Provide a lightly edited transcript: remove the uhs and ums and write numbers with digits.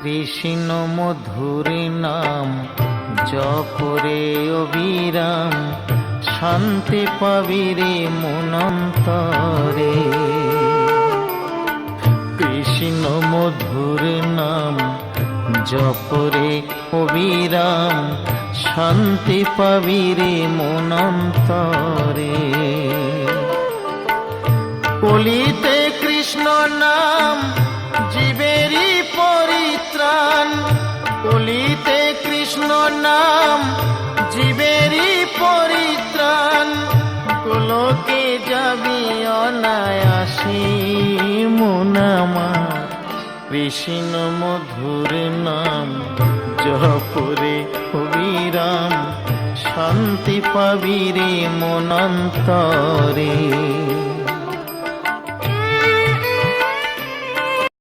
কৃষ্ণ মধুর নাম জপরে অবিরাম, শান্তি পাবি রে মনন্তরে। কৃষ্ণ মধুর নাম জপরে অবিরাম, শান্তি পাবি রে মনন্তরে। কলিতে কৃষ্ণ নাম জীবেরই পরিত্রাণ, কলিতে কৃষ্ণ নাম জীবেরই পরিত্রাণ। গোলকে যাবি অনায়াসে মন আমার, কৃষ্ণ মধুর নাম জপরে অবিরাম, শান্তি পাবি রে মনন্তরে।